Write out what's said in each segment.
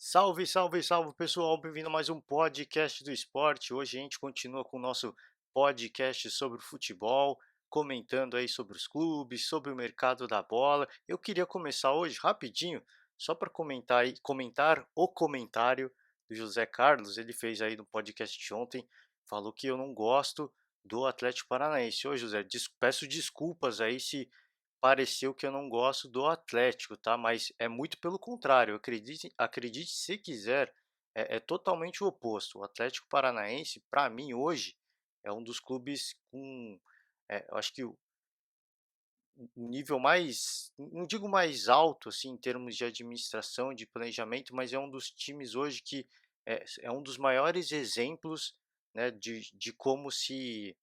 Salve, salve, salve pessoal, bem-vindo a mais um podcast do esporte. Hoje a gente continua com o nosso podcast sobre o futebol, comentando aí sobre os clubes, sobre o mercado da bola. Eu queria começar hoje rapidinho, só para comentar o comentário do José Carlos. Ele fez aí no podcast de ontem, falou que eu não gosto do Atlético Paranaense. Ô José, peço desculpas aí se pareceu que eu não gosto do Atlético, tá? Mas é muito pelo contrário. Acredite se quiser, é totalmente o oposto. O Atlético Paranaense, para mim, hoje, é um dos clubes com, eu acho que o nível mais, não digo mais alto, assim, em termos de administração, de planejamento, mas é um dos times hoje que é um dos maiores exemplos, né, de como se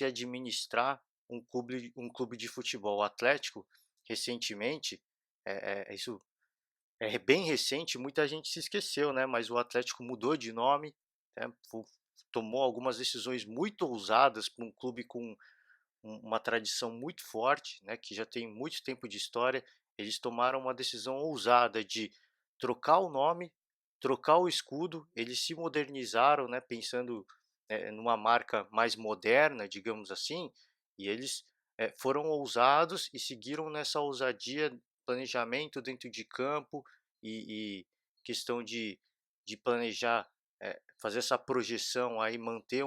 administrar um clube de futebol. O Atlético, recentemente, isso é bem recente, muita gente se esqueceu, né? Mas o Atlético mudou de nome, né? Tomou algumas decisões muito ousadas para um clube com uma tradição muito forte, né, que já tem muito tempo de história. Eles tomaram uma decisão ousada de trocar o nome, trocar o escudo. Eles se modernizaram, né, pensando numa marca mais moderna, digamos assim, e eles foram ousados e seguiram nessa ousadia, planejamento dentro de campo e questão de planejar, fazer essa projeção aí, manter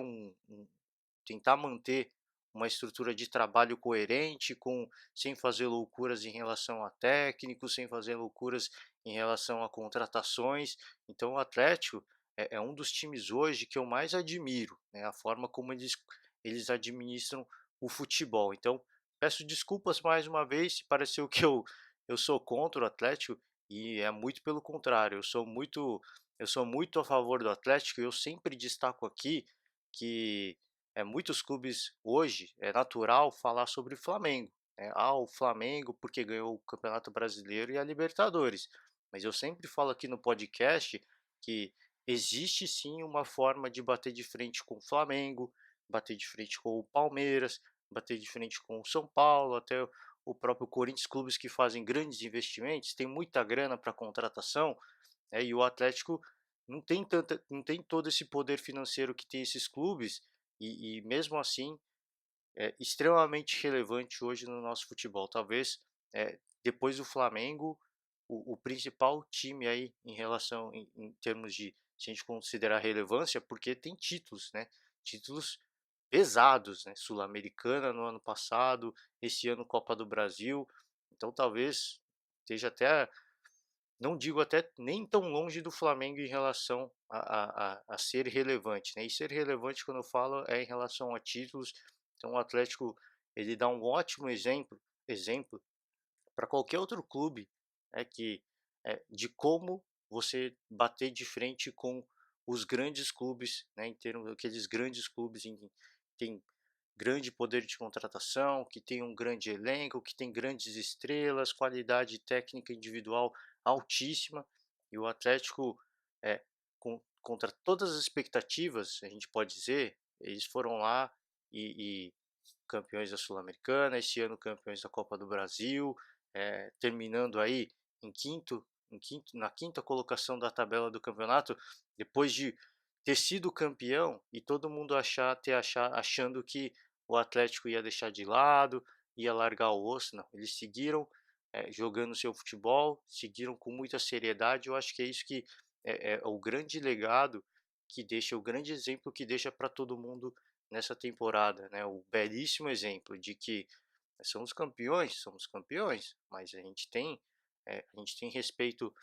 tentar manter uma estrutura de trabalho coerente, sem fazer loucuras em relação a técnicos, sem fazer loucuras em relação a contratações. Então, o Atlético é um dos times hoje que eu mais admiro, né, a forma como eles administram o futebol. Então, peço desculpas mais uma vez se pareceu que eu sou contra o Atlético, e é muito pelo contrário. Eu sou muito a favor do Atlético, e eu sempre destaco aqui que muitos clubes hoje é natural falar sobre o Flamengo, né? Ah, o Flamengo porque ganhou o Campeonato Brasileiro e a Libertadores. Mas eu sempre falo aqui no podcast que existe sim uma forma de bater de frente com o Flamengo, bater de frente com o Palmeiras, bater de frente com o São Paulo, até o próprio Corinthians, clubes que fazem grandes investimentos, tem muita grana para contratação, né? E o Atlético não tem todo esse poder financeiro que tem esses clubes, e mesmo assim é extremamente relevante hoje no nosso futebol. Talvez depois do Flamengo, o principal time aí em relação, em termos de, se a gente considerar relevância, porque tem títulos, né? Títulos pesados, né? Sul-Americana no ano passado, esse ano Copa do Brasil. Então talvez esteja até, não digo até nem tão longe do Flamengo em relação a ser relevante, né? E ser relevante, quando eu falo, é em relação a títulos. Então o Atlético, ele dá um ótimo exemplo para qualquer outro clube, né, de como você bater de frente com os grandes clubes, né, em termos daqueles grandes clubes tem grande poder de contratação, que tem um grande elenco, que tem grandes estrelas, qualidade técnica individual altíssima. E o Atlético, contra todas as expectativas, a gente pode dizer, eles foram lá e campeões da Sul-Americana, esse ano campeões da Copa do Brasil, terminando aí na quinta colocação da tabela do campeonato, depois de ter sido campeão e todo mundo achando que o Atlético ia deixar de lado, ia largar o osso. Não, eles seguiram jogando seu futebol, seguiram com muita seriedade. Eu acho que é isso que é o grande legado que deixa, o grande exemplo que deixa para todo mundo nessa temporada, né? O belíssimo exemplo de que somos campeões, mas a gente tem respeito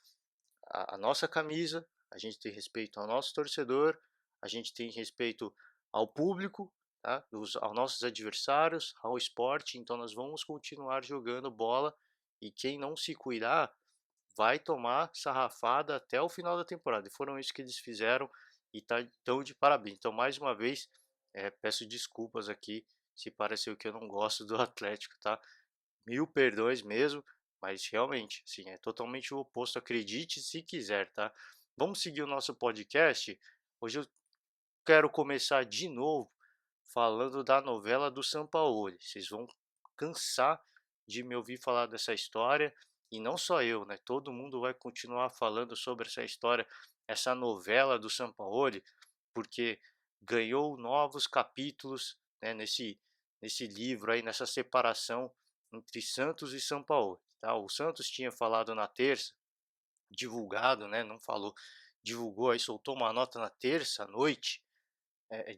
à nossa camisa, a gente tem respeito ao nosso torcedor, a gente tem respeito ao público, tá? Aos nossos adversários, ao esporte. Então nós vamos continuar jogando bola, e quem não se cuidar vai tomar sarrafada até o final da temporada. E foram isso que eles fizeram, e tão de parabéns. Então, mais uma vez, peço desculpas aqui se pareceu que eu não gosto do Atlético, tá? Mil perdões mesmo, mas realmente, assim, é totalmente o oposto. Acredite se quiser, tá? Vamos seguir o nosso podcast. Hoje eu quero começar de novo falando da novela do Sampaoli. Vocês vão cansar de me ouvir falar dessa história. e não só eu, né, todo mundo vai continuar falando sobre essa história, essa novela do Sampaoli, porque ganhou novos capítulos, né, nesse livro aí, nessa separação entre Santos e Sampaoli, tá. O Santos tinha falado na terça, divulgado, né, não falou, divulgou aí, soltou uma nota na terça à noite,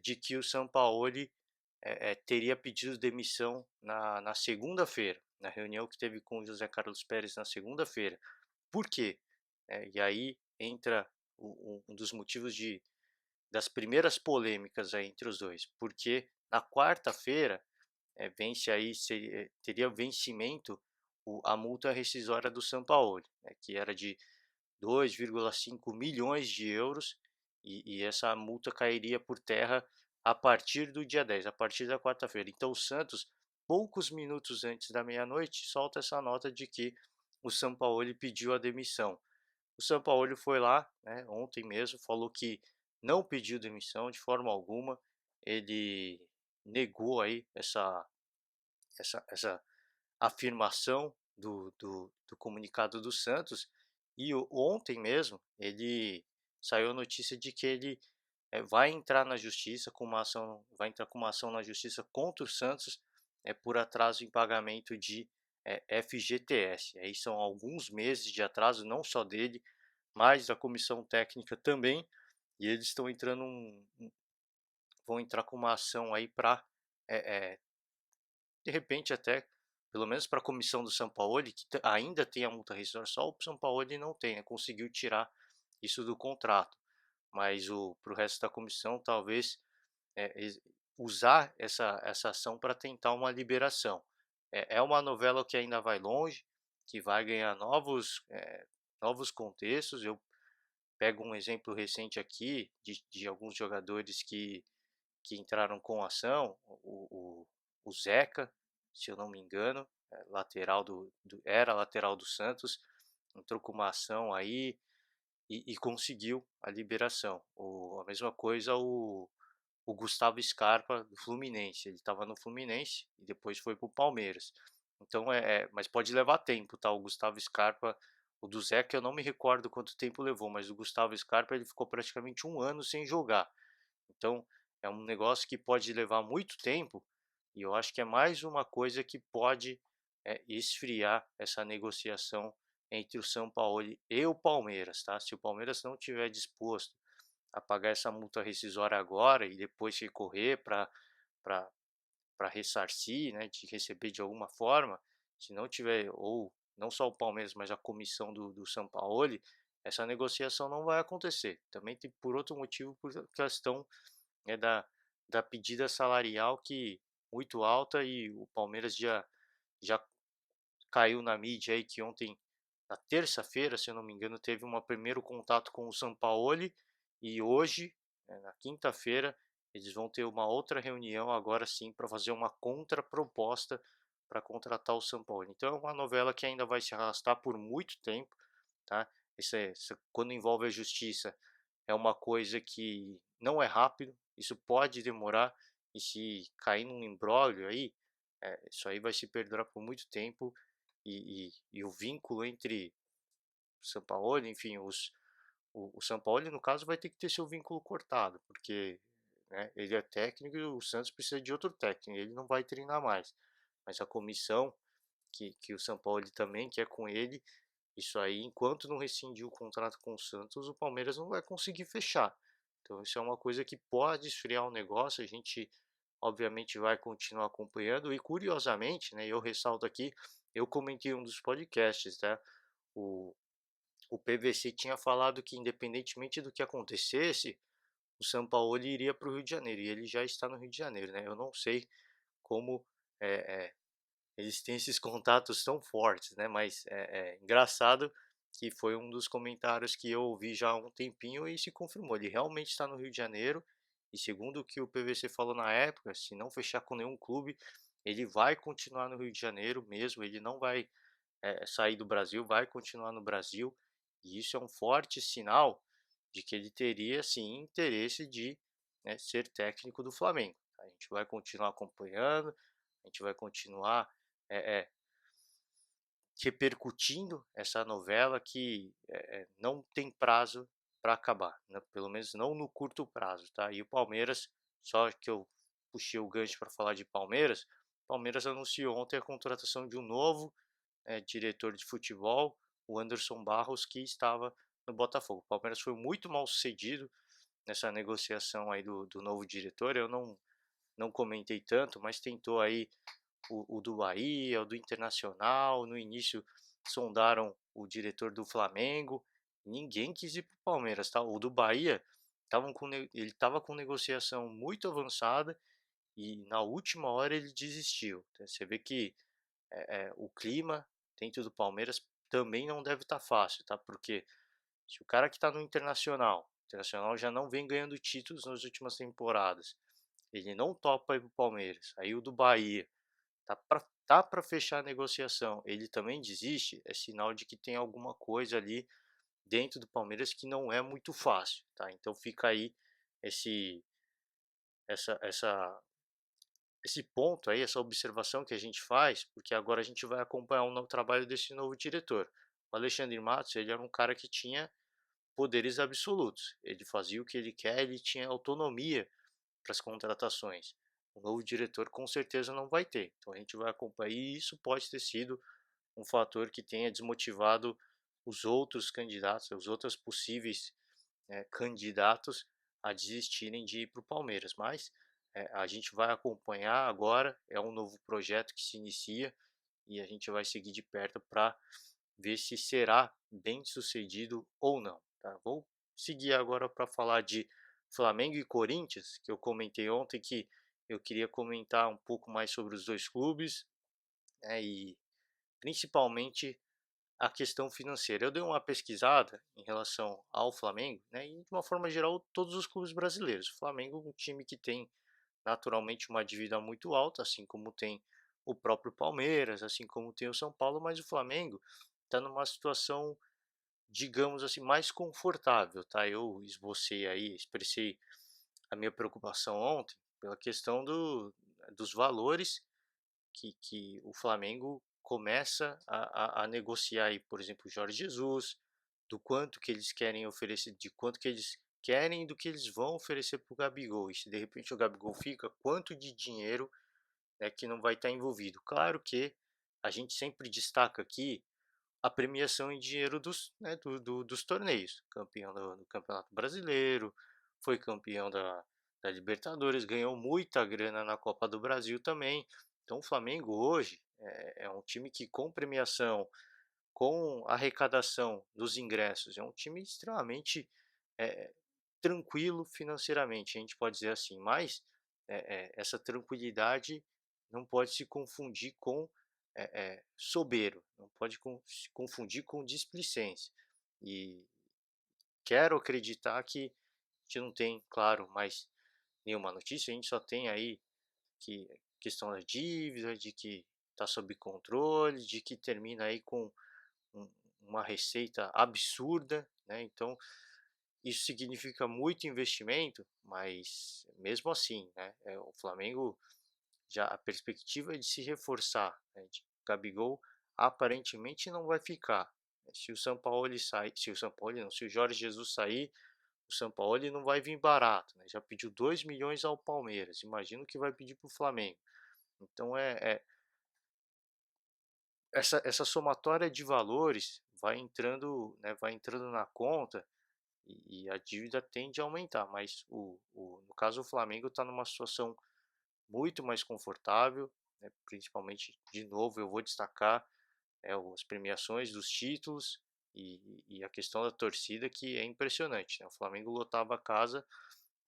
de que o Sampaoli, teria pedido demissão na segunda-feira, na reunião que teve com o José Carlos Pérez na segunda-feira. Por quê? E aí entra um dos motivos das primeiras polêmicas aí entre os dois, porque na quarta-feira, vence aí, teria vencimento a multa rescisória do Sampaoli, né, que era de 2,5 milhões de euros, e essa multa cairia por terra a partir do dia 10, a partir da quarta-feira. Então o Santos, poucos minutos antes da meia-noite, solta essa nota de que o Sampaoli pediu a demissão. O Sampaoli foi lá, né, ontem mesmo, falou que não pediu demissão de forma alguma, ele negou aí essa afirmação do comunicado do Santos, e ontem mesmo ele saiu a notícia de que ele vai entrar na justiça com uma ação, vai entrar com uma ação na justiça contra o Santos, por atraso em pagamento de FGTS. Aí são alguns meses de atraso, não só dele, mas da comissão técnica também, e eles estão entrando vão entrar com uma ação aí para de repente até, pelo menos para a comissão do Sampaoli, que ainda tem a multa rescisória, só o Sampaoli não tem, né, conseguiu tirar isso do contrato, mas para o resto da comissão talvez usar essa ação para tentar uma liberação. É uma novela que ainda vai longe, que vai ganhar novos contextos. Eu pego um exemplo recente aqui de alguns jogadores que entraram com ação, o Zeca, se eu não me engano, lateral era lateral do Santos, entrou com uma ação aí e conseguiu a liberação. A mesma coisa o Gustavo Scarpa do Fluminense, ele estava no Fluminense e depois foi para o Palmeiras. Então mas pode levar tempo, tá? O Gustavo Scarpa, o do Zeca eu não me recordo quanto tempo levou, mas o Gustavo Scarpa ele ficou praticamente um ano sem jogar. Então, é um negócio que pode levar muito tempo, e eu acho que é mais uma coisa que pode esfriar essa negociação entre o São Paulo e o Palmeiras, tá? Se o Palmeiras não tiver disposto a pagar essa multa rescisória agora e depois recorrer para ressarcir, né, de receber de alguma forma, se não tiver, ou não só o Palmeiras, mas a comissão do São Paulo, essa negociação não vai acontecer. Também tem por outro motivo, por questão da pedida salarial que muito alta, e o Palmeiras já caiu na mídia aí que ontem, na terça-feira, se eu não me engano, teve um primeiro contato com o Sampaoli, e hoje, na quinta-feira, eles vão ter uma outra reunião agora sim para fazer uma contraproposta para contratar o Sampaoli. Então é uma novela que ainda vai se arrastar por muito tempo, tá? Quando envolve a justiça, é uma coisa que não é rápido, isso pode demorar, e se cair num imbróglio aí, isso aí vai se perdurar por muito tempo, e o vínculo entre o Sampaoli, enfim, o Sampaoli, no caso, vai ter que ter seu vínculo cortado, porque, né, ele é técnico e o Santos precisa de outro técnico, ele não vai treinar mais. Mas a comissão que o Sampaoli também quer com ele, isso aí, enquanto não rescindir o contrato com o Santos, o Palmeiras não vai conseguir fechar. Então isso é uma coisa que pode esfriar o negócio, a gente obviamente vai continuar acompanhando, e curiosamente, né, eu ressalto aqui, eu comentei em um dos podcasts, tá? O, o PVC tinha falado que independentemente do que acontecesse, o Sampaoli iria para o Rio de Janeiro, e ele já está no Rio de Janeiro, né? Eu não sei como eles têm esses contatos tão fortes, né? Mas é engraçado que foi um dos comentários que eu ouvi já há um tempinho e se confirmou. Ele realmente está no Rio de Janeiro, e segundo o que o PVC falou na época, se não fechar com nenhum clube, ele vai continuar no Rio de Janeiro mesmo, ele não vai sair do Brasil, vai continuar no Brasil, e isso é um forte sinal de que ele teria sim interesse de, né, ser técnico do Flamengo. A gente vai continuar acompanhando, a gente vai continuar é, é, repercutindo essa novela que não tem prazo para acabar, né? Pelo menos não no curto prazo, tá? E o Palmeiras, só que eu puxei o gancho para falar de Palmeiras, Palmeiras anunciou ontem a contratação de um novo diretor de futebol, o Anderson Barros, que estava no Botafogo. O Palmeiras foi muito mal sucedido nessa negociação aí do novo diretor. Eu não comentei tanto, mas tentou aí o do Bahia, o do Internacional. No início sondaram o diretor do Flamengo. Ninguém quis ir para o Palmeiras, tá? O do Bahia ele estava com negociação muito avançada e na última hora ele desistiu. Você vê que o clima dentro do Palmeiras também não deve estar fácil, tá? Porque se o cara que está no Internacional, o Internacional já não vem ganhando títulos nas últimas temporadas, ele não topa ir pro Palmeiras, aí o do Bahia tá para fechar a negociação, ele também desiste, é sinal de que tem alguma coisa ali dentro do Palmeiras que não é muito fácil, tá? Então fica aí esse essa essa esse ponto aí, essa observação que a gente faz, porque agora a gente vai acompanhar o trabalho desse novo diretor. O Alexandre Matos, ele era um cara que tinha poderes absolutos. Ele fazia o que ele quer, ele tinha autonomia para as contratações. O novo diretor com certeza não vai ter. Então a gente vai acompanhar e isso pode ter sido um fator que tenha desmotivado os outros candidatos, os outros possíveis candidatos a desistirem de ir para o Palmeiras. Mas a gente vai acompanhar agora, é um novo projeto que se inicia e a gente vai seguir de perto para ver se será bem sucedido ou não. Tá? Vou seguir agora para falar de Flamengo e Corinthians, que eu comentei ontem que eu queria comentar um pouco mais sobre os dois clubes, e principalmente a questão financeira. Eu dei uma pesquisada em relação ao Flamengo, né, e de uma forma geral todos os clubes brasileiros. O Flamengo é um time que tem naturalmente uma dívida muito alta, assim como tem o próprio Palmeiras, assim como tem o São Paulo, mas o Flamengo está numa situação, digamos assim, mais confortável, tá? Eu esbocei aí, expressei a minha preocupação ontem pela questão dos valores que o Flamengo começa a negociar aí, por exemplo, o Jorge Jesus, do quanto que eles querem oferecer, de quanto que eles querem e do que eles vão oferecer para o Gabigol. E se de repente o Gabigol fica, quanto de dinheiro que não vai estar envolvido. Claro que a gente sempre destaca aqui a premiação em dinheiro dos torneios. Campeão do Campeonato Brasileiro, foi campeão da Libertadores, ganhou muita grana na Copa do Brasil também. Então o Flamengo hoje é um time que com premiação, com arrecadação dos ingressos, é um time extremamente é, tranquilo financeiramente, a gente pode dizer assim, mas essa tranquilidade não pode se confundir com soberbo, não pode se confundir com displicência. E quero acreditar que a gente não tem, claro, mais nenhuma notícia, a gente só tem aí que questão da dívida, de que está sob controle, de que termina aí com um- uma receita absurda, né? Então isso significa muito investimento, mas mesmo assim, né? O Flamengo já a perspectiva de se reforçar, né, de Gabigol aparentemente não vai ficar. Se o São Paulo sair, se o São Paulo não, se o Jorge Jesus sair, o São Paulo não vai vir barato, né? Já pediu 2 milhões ao Palmeiras. Imagino que vai pedir para o Flamengo. Então essa somatória de valores vai entrando, né, vai entrando na conta e a dívida tende a aumentar. Mas no caso o Flamengo está numa situação muito mais confortável, né, principalmente, de novo, eu vou destacar as premiações dos títulos e a questão da torcida que é impressionante, né? O Flamengo lotava a casa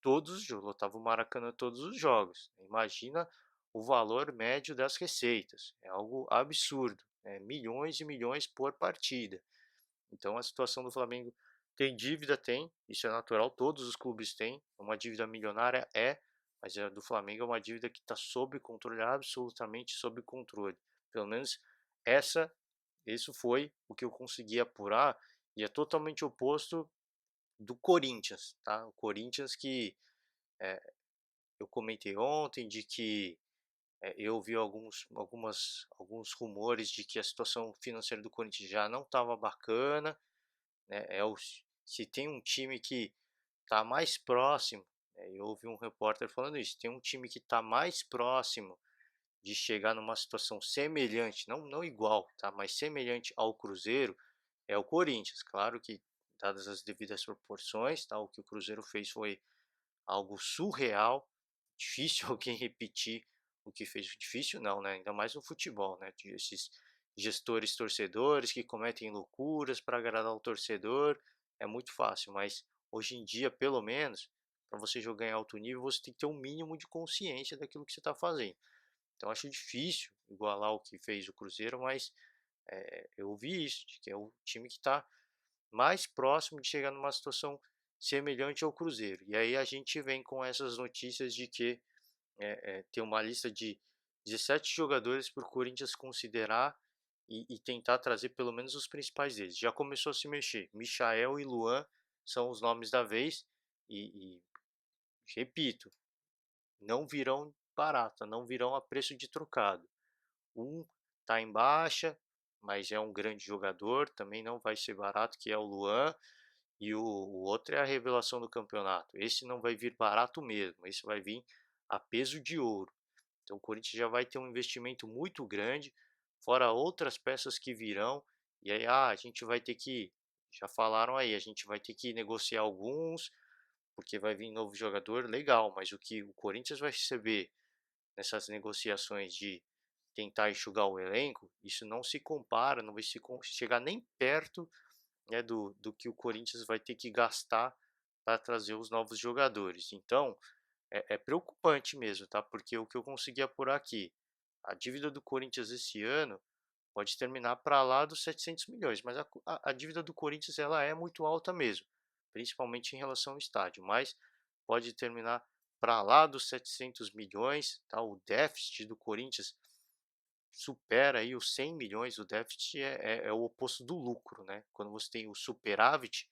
todos os jogos, lotava o Maracanã todos os jogos. Imagina o valor médio das receitas, é algo absurdo, né? Milhões e milhões por partida. Então a situação do Flamengo tem dívida, tem, isso é natural, todos os clubes têm, uma dívida milionária mas a do Flamengo é uma dívida que está sob controle, absolutamente sob controle. Pelo menos essa, isso foi o que eu consegui apurar e é totalmente oposto do Corinthians, tá? O Corinthians que eu comentei ontem de que Eu vi alguns rumores de que a situação financeira do Corinthians já não estava bacana, né, se tem um time que está mais próximo, eu ouvi um repórter falando isso, tem um time que está mais próximo de chegar numa situação semelhante, não igual, tá, mas semelhante ao Cruzeiro, é o Corinthians. Claro que, dadas as devidas proporções, tá, o que o Cruzeiro fez foi algo surreal, difícil alguém repetir o que fez. Difícil não, né, ainda mais no futebol, né, de esses gestores torcedores que cometem loucuras para agradar o torcedor, é muito fácil, mas hoje em dia, pelo menos, para você jogar em alto nível, você tem que ter um mínimo de consciência daquilo que você está fazendo. Então acho difícil igualar o que fez o Cruzeiro, mas, eu ouvi isso, de que é o time que está mais próximo de chegar numa situação semelhante ao Cruzeiro. E aí a gente vem com essas notícias de que, tem uma lista de 17 jogadores para o Corinthians considerar e tentar trazer pelo menos os principais deles. Já começou a se mexer, Michael e Luan são os nomes da vez e repito, não virão barata, não virão a preço de trocado. Um está em baixa, mas é um grande jogador, também não vai ser barato, que é o Luan, e o outro é a revelação do campeonato. Esse não vai vir barato mesmo, esse vai vir a peso de ouro. Então o Corinthians já vai ter um investimento muito grande, fora outras peças que virão, e aí a gente vai ter que, já falaram aí, a gente vai ter que negociar alguns, porque vai vir novo jogador, legal, mas o que o Corinthians vai receber nessas negociações de tentar enxugar o elenco, isso não se compara, não vai se chegar nem perto, né, do que o Corinthians vai ter que gastar para trazer os novos jogadores. Então, é preocupante mesmo, tá? Porque o que eu consegui apurar aqui, a dívida do Corinthians esse ano pode terminar para lá dos 700 milhões, mas a dívida do Corinthians ela é muito alta mesmo, principalmente em relação ao estádio, mas pode terminar para lá dos 700 milhões, tá? O déficit do Corinthians supera aí os 100 milhões. O déficit é o oposto do lucro, né? Quando você tem o superávit,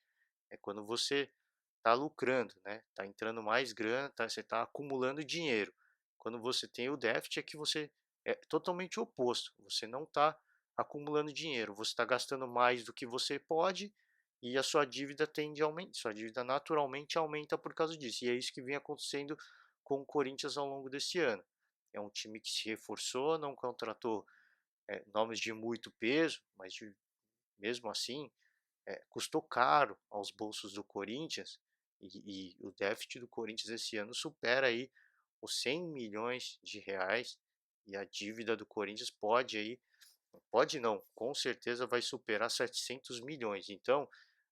é quando você está lucrando, né? Tá entrando mais grana, você está acumulando dinheiro. Quando você tem o déficit, é que você é totalmente oposto. Você não está acumulando dinheiro, você está gastando mais do que você pode e a sua dívida tende a aumentar. Sua dívida naturalmente aumenta por causa disso. E é isso que vem acontecendo com o Corinthians ao longo desse ano. É um time que se reforçou, não contratou nomes de muito peso, mas mesmo assim custou caro aos bolsos do Corinthians e o déficit do Corinthians esse ano supera aí os 100 milhões de reais e a dívida do Corinthians pode não, com certeza vai superar 700 milhões. Então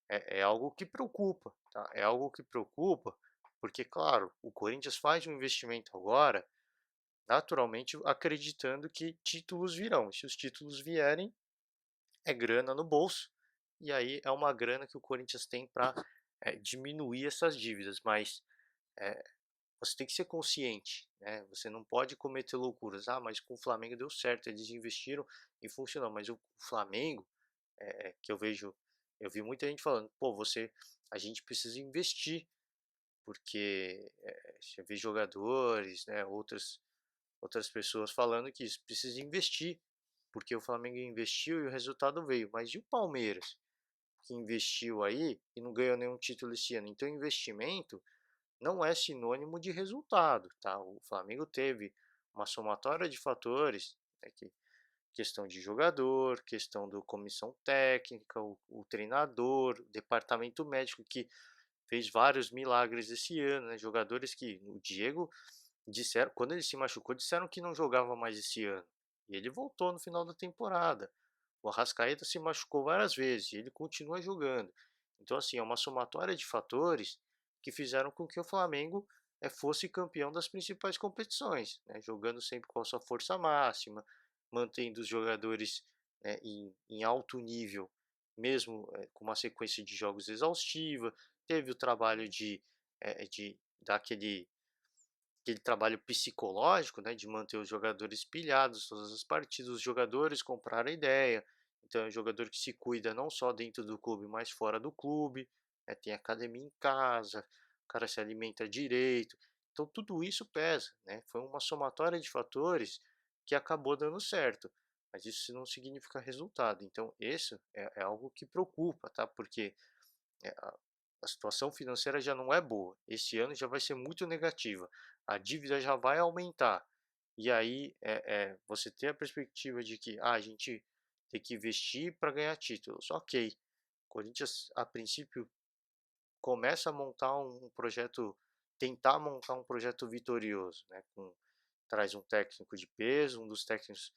é algo que preocupa, tá? É algo que preocupa porque, claro, o Corinthians faz um investimento agora, naturalmente acreditando que títulos virão. Se os títulos vierem, é grana no bolso, e aí é uma grana que o Corinthians tem para diminuir essas dívidas, mas eh, você tem que ser consciente, né? Você não pode cometer loucuras. Ah, mas com o Flamengo deu certo, eles investiram e funcionou. Mas o Flamengo, que eu vi muita gente falando, pô, a gente precisa investir, porque você vê jogadores, né, outras pessoas falando que isso precisa investir, porque o Flamengo investiu e o resultado veio. Mas e o Palmeiras, que investiu aí e não ganhou nenhum título esse ano? Então, investimento não é sinônimo de resultado, tá? O Flamengo teve uma somatória de fatores, questão de jogador, questão da comissão técnica, o treinador, o departamento médico que fez vários milagres esse ano, né? Jogadores que o Diego disseram, quando ele se machucou, disseram que não jogava mais esse ano. E ele voltou no final da temporada. O Arrascaeta se machucou várias vezes e ele continua jogando. Então, assim, é uma somatória de fatores que fizeram com que o Flamengo fosse campeão das principais competições, né? Jogando sempre com a sua força máxima, mantendo os jogadores em alto nível, mesmo com uma sequência de jogos exaustiva. Teve o trabalho de dar aquele trabalho psicológico, né, de manter os jogadores pilhados todas as partidas, os jogadores compraram a ideia, então é um jogador que se cuida não só dentro do clube, mas fora do clube, tem academia em casa, o cara se alimenta direito, Então tudo isso pesa, né, foi uma somatória de fatores que acabou dando certo, mas isso não significa resultado. Então isso é algo que preocupa, tá, porque, a situação financeira já não é boa, esse ano já vai ser muito negativa, a dívida já vai aumentar, e aí, você ter a perspectiva de que: "Ah, a gente tem que investir para ganhar títulos", ok. Corinthians, a princípio, começa a montar um projeto, tentar montar um projeto vitorioso, né, traz um técnico de peso, um dos técnicos,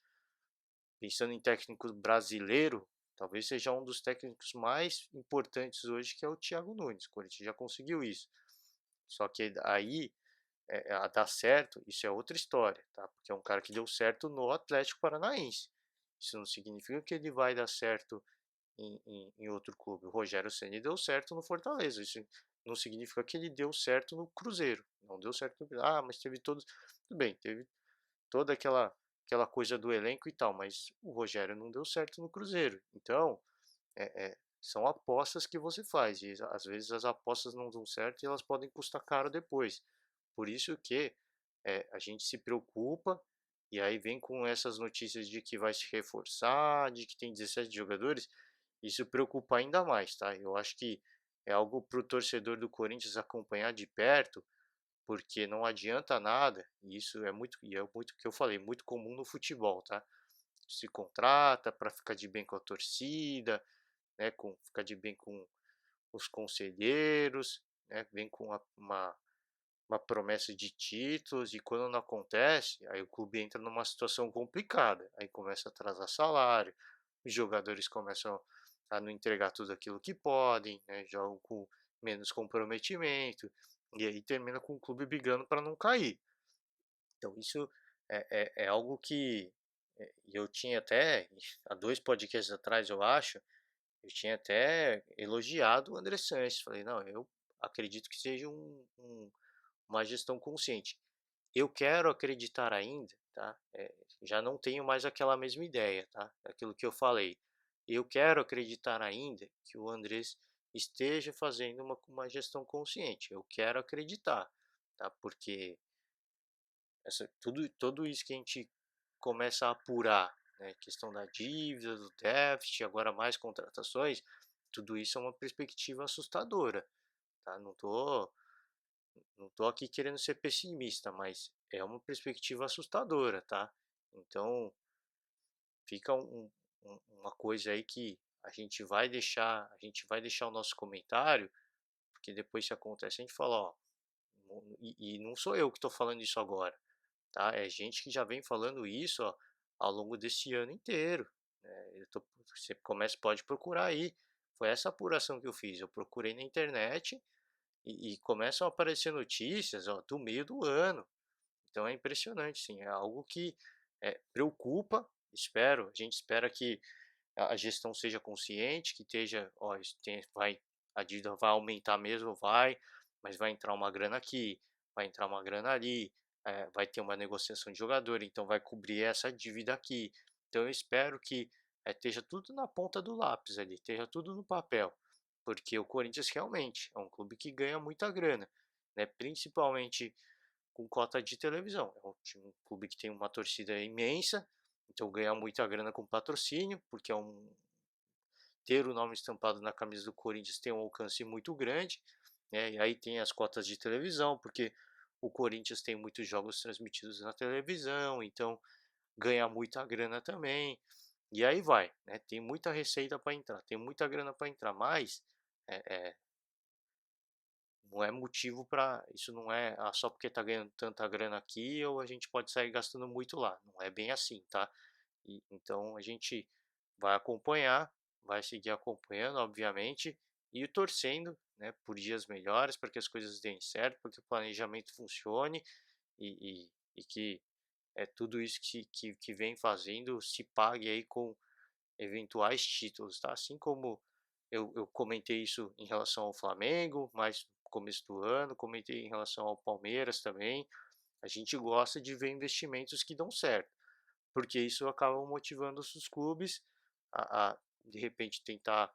pensando em técnico brasileiro, talvez seja um dos técnicos mais importantes hoje, que é o Thiago Nunes. O Corinthians já conseguiu isso. Só que aí, a dar certo, isso é outra história, tá? Porque é um cara que deu certo no Atlético Paranaense. Isso não significa que ele vai dar certo em outro clube. O Rogério Ceni deu certo no Fortaleza. Isso não significa que ele deu certo no Cruzeiro. Não deu certo no Cruzeiro. Ah, mas teve todos. Tudo bem, teve toda aquela coisa do elenco e tal, mas o Rogério não deu certo no Cruzeiro. Então, são apostas que você faz e às vezes as apostas não dão certo e elas podem custar caro depois. Por isso que, a gente se preocupa e aí vem com essas notícias de que vai se reforçar, de que tem 17 jogadores, isso preocupa ainda mais, tá? Eu acho que é algo para o torcedor do Corinthians acompanhar de perto, porque não adianta nada, e isso é muito que eu falei, muito comum no futebol, tá? Se contrata para ficar de bem com a torcida, né, ficar de bem com os conselheiros, né, vem com uma promessa de títulos e quando não acontece, aí o clube entra numa situação complicada, aí começa a atrasar salário, os jogadores começam a não entregar tudo aquilo que podem, né, jogam com menos comprometimento, e aí termina com o clube brigando para não cair. Então isso é algo que eu tinha até, há 2 podcasts atrás eu acho, eu tinha até elogiado o André Sanches, falei: "Não, eu acredito que seja uma gestão consciente". Eu quero acreditar ainda, tá, já não tenho mais aquela mesma ideia, tá, aquilo que eu falei. Eu quero acreditar ainda que o Andrés esteja fazendo uma gestão consciente, eu quero acreditar, tá, porque tudo isso que a gente começa a apurar, né, questão da dívida, do déficit, agora mais contratações, tudo isso é uma perspectiva assustadora, tá? Não tô aqui querendo ser pessimista, mas é uma perspectiva assustadora, tá? Então fica uma coisa aí que a gente vai deixar o nosso comentário, porque depois se acontece a gente fala, ó, e não sou eu que estou falando isso agora, tá? É gente que já vem falando isso, ó, ao longo desse ano inteiro, né? Você pode procurar aí. Foi essa apuração que eu fiz. Eu procurei na internet e começam a aparecer notícias, ó, do meio do ano. Então é impressionante, sim. É algo que preocupa. A gente espera que a gestão seja consciente, que esteja, ó, a dívida vai aumentar mesmo, mas vai entrar uma grana aqui, vai entrar uma grana ali, vai ter uma negociação de jogador, então vai cobrir essa dívida aqui. Então eu espero que esteja tudo na ponta do lápis ali, esteja tudo no papel, porque o Corinthians realmente é um clube que ganha muita grana, né? Principalmente com cota de televisão. É um clube que tem uma torcida imensa, então ganha muita grana com patrocínio, porque ter o nome estampado na camisa do Corinthians tem um alcance muito grande, né? E aí tem as cotas de televisão, porque o Corinthians tem muitos jogos transmitidos na televisão, então ganha muita grana também. E aí vai, né? Tem muita receita para entrar, tem muita grana para entrar, mas é, é, não é motivo para isso, não é só porque está ganhando tanta grana aqui ou a gente pode sair gastando muito lá. Não é bem assim, tá? Então a gente vai acompanhar, vai seguir acompanhando, obviamente, e torcendo, né, por dias melhores, para que as coisas deem certo, para que o planejamento funcione e que tudo isso que vem fazendo se pague aí com eventuais títulos, tá? Assim como eu comentei isso em relação ao Flamengo, mas no começo do ano, comentei em relação ao Palmeiras também. A gente gosta de ver investimentos que dão certo, porque isso acaba motivando os clubes a de repente tentar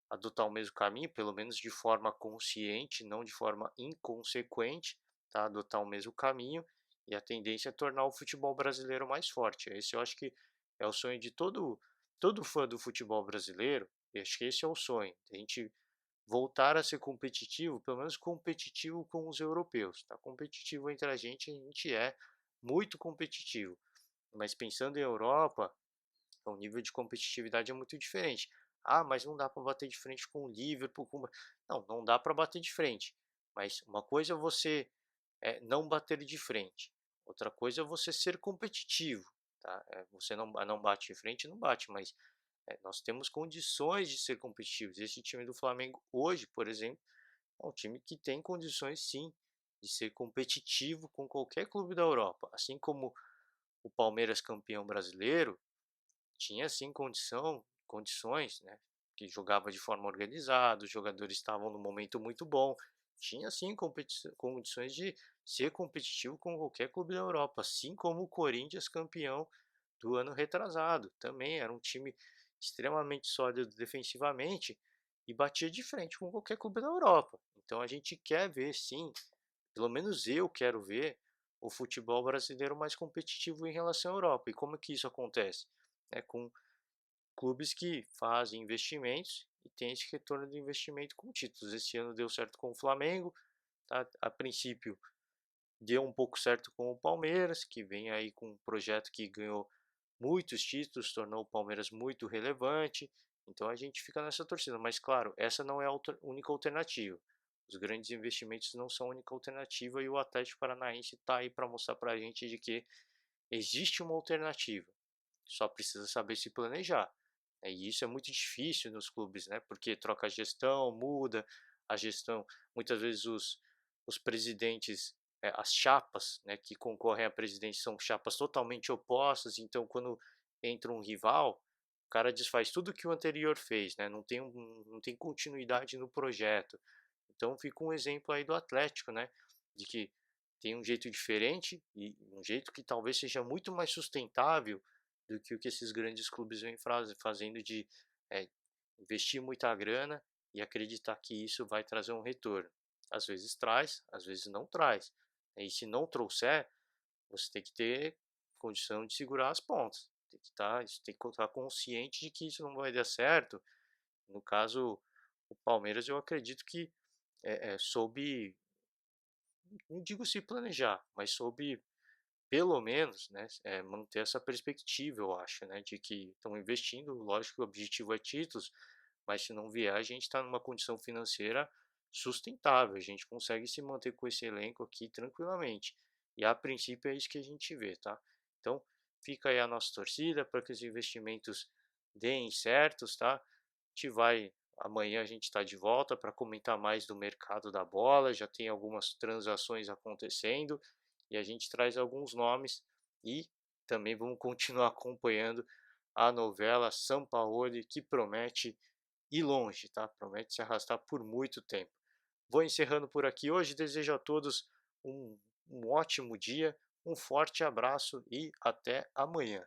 adotar o mesmo caminho, pelo menos de forma consciente, não de forma inconsequente, tá, adotar o mesmo caminho, e a tendência é tornar o futebol brasileiro mais forte. Esse eu acho que é o sonho de todo fã do futebol brasileiro, e acho que esse é o sonho, a gente voltar a ser competitivo, pelo menos competitivo com os europeus, tá, competitivo entre a gente é muito competitivo, mas pensando em Europa, o nível de competitividade é muito diferente. Ah, mas não dá para bater de frente com o Liverpool, não, não dá para bater de frente, mas uma coisa é você, não bater de frente, outra coisa é você ser competitivo, tá, você não bate de frente, não bate, mas, nós temos condições de ser competitivos. Esse time do Flamengo hoje, por exemplo, é um time que tem condições sim, de ser competitivo com qualquer clube da Europa, assim como o Palmeiras campeão brasileiro, tinha sim condições, né, que jogava de forma organizada, os jogadores estavam num momento muito bom, tinha sim condições de ser competitivo com qualquer clube da Europa, assim como o Corinthians campeão do ano retrasado, também era um time extremamente sólido defensivamente e batia de frente com qualquer clube da Europa. Então a gente quer ver sim, pelo menos eu quero ver o futebol brasileiro mais competitivo em relação à Europa. E como é que isso acontece? É com clubes que fazem investimentos e têm esse retorno do investimento com títulos. Esse ano deu certo com o Flamengo, tá? A princípio deu um pouco certo com o Palmeiras, que vem aí com um projeto que ganhou muitos títulos, tornou o Palmeiras muito relevante. Então a gente fica nessa torcida, mas claro, essa não é a única alternativa. Os grandes investimentos não são a única alternativa e o Atlético Paranaense está aí para mostrar para a gente de que existe uma alternativa, só precisa saber se planejar. E isso é muito difícil nos clubes, né? Porque troca a gestão, muda a gestão. Muitas vezes os presidentes, as chapas, né, que concorrem à presidência são chapas totalmente opostas. Então, quando entra um rival, o cara desfaz tudo que o anterior fez, né? Não tem continuidade no projeto. Então, fica um exemplo aí do Atlético, né? De que tem um jeito diferente e um jeito que talvez seja muito mais sustentável do que o que esses grandes clubes vêm fazendo de, investir muita grana e acreditar que isso vai trazer um retorno. Às vezes traz, às vezes não traz. E se não trouxer, você tem que ter condição de segurar as pontas. Tem que estar consciente de que isso não vai dar certo. No caso, o Palmeiras, eu acredito que soube, não digo se planejar, mas soube pelo menos, né, manter essa perspectiva, eu acho, né, de que estão investindo, lógico que o objetivo é títulos, mas se não vier, a gente está numa condição financeira sustentável, a gente consegue se manter com esse elenco aqui tranquilamente. E a princípio é isso que a gente vê, tá? Então, fica aí a nossa torcida para que os investimentos deem certos, tá? Amanhã a gente está de volta para comentar mais do mercado da bola, já tem algumas transações acontecendo e a gente traz alguns nomes e também vamos continuar acompanhando a novela Sampaoli, que promete ir longe, tá? Promete se arrastar por muito tempo. Vou encerrando por aqui hoje, desejo a todos um ótimo dia, um forte abraço e até amanhã.